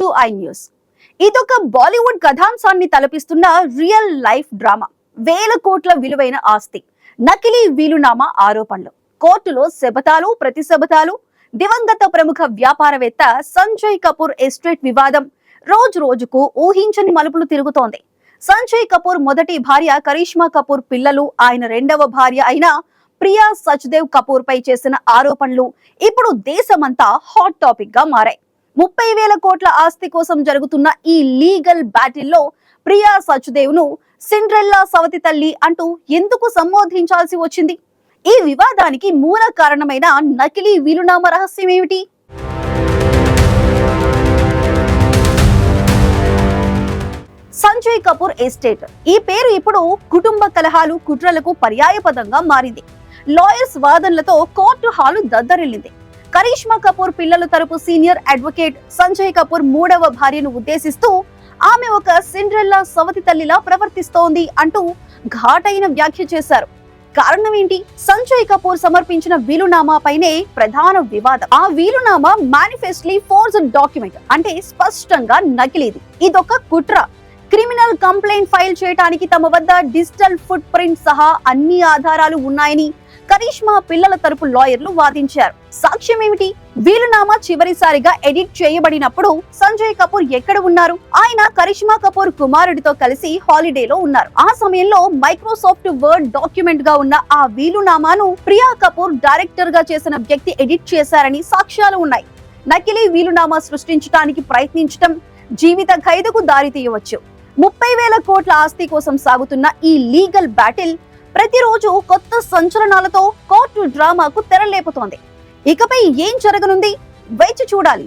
To I news. ఇదొక Bollywood కథాంశాన్ని తలపిస్తున్న real life drama. వేల కోట్ల విలువైన ఆస్తి, నకిలీ వీలునామా ఆరోపణలు, కోర్టులో శపథాలు ప్రతిశపథాలు, దివంగత ప్రముఖ వ్యాపారవేత్త సంజయ్ కపూర్ ఎస్టేట్ వివాదం రోజు రోజుకు ఊహించని మలుపులు తిరుగుతోంది. సంజయ్ కపూర్ మొదటి భార్య కరిష్మా కపూర్ పిల్లలు ఆయన రెండవ భార్య అయిన ప్రియా సచ్దేవ్ కపూర్ పై చేసిన ఆరోపణలు ఇప్పుడు దేశమంతా హాట్ టాపిక్ గా మారాయి. 30,000 కోట్ల ఆస్తి కోసం జరుగుతున్న ఈ లీగల్ బ్యాటిల్లో ప్రియా సచ్దేవ్ ను సిండ్రెల్లా సవతి తల్లి అంటూ ఎందుకు సంబోధించాల్సి వచ్చింది? ఈ వివాదానికి మూల కారణమైన నకిలీ వీలునామా రహస్యం ఏమిటి? సంజయ్ కపూర్ ఎస్టేట్ ఈ పేరు ఇప్పుడు కుటుంబ కలహాలు, కుట్రలకు పర్యాయపదంగా మారింది. లాయర్స్ వాదనలతో కోర్టు హాలు దద్దరిల్లింది. కరిష్మా కపూర్ పిల్లల తరపు సీనియర్ అడ్వకేట్ సంజయ్ కపూర్ మూడవ భార్యను ఉద్దేశిస్తూ ఆమె ఒక సిండ్రెల్లా సవతి తల్లిలా ప్రవర్తిస్తోంది అంటూ ఘాటైన వ్యాఖ్య చేశారు. కారణం ఏంటి? సంజయ్ కపూర్ సమర్పించిన వీలునామా పైనే ప్రధాన వివాదం. ఆ వీలునామా మేనిఫెస్ట్లీ ఫోర్జ్డ్ డాక్యుమెంట్, అంటే స్పష్టంగా నకిలీది. ఇదొక కుట్ర. క్రిమినల్ కంప్లైంట్ ఫైల్ చేయడానికి తమ వద్ద డిజిటల్ ఫుట్ ప్రింట్ సహా అన్ని ఆధారాలు ఉన్నాయని కరిష్మా పిల్లల తరపు లాయర్లు వాదించారు. సాక్ష్యం ఏమిటి? వీలునామా చివరిసారిగా ఎడిట్ చేయబడినప్పుడు సంజయ్ కపూర్ ఎక్కడ ఉన్నారు? ఆయన కరిష్మా కపూర్ కుమారుడితో కలిసి హాలిడేలో ఉన్నారు. ఆ సమయంలో మైక్రోసాఫ్ట్ వర్డ్ డాక్యుమెంట్ గా ఉన్న ఆ వీలునామాను ప్రియా కపూర్ డైరెక్టర్ గా చేసిన వ్యక్తి ఎడిట్ చేశారని సాక్ష్యాలు ఉన్నాయి. నకిలీ వీలునామా సృష్టించడానికి ప్రయత్నించడం జీవిత ఖైదుకు దారి తీయవచ్చు. 30,000 కోట్ల ఆస్తి కోసం సాగుతున్న ఈ లీగల్ బ్యాటిల్ ప్రతిరోజు కొత్త సంచలనాలతో కోర్టు డ్రామాకు తెరలేపుతోంది. ఇకపై ఏం జరగనుంది? వేచి చూడాలి.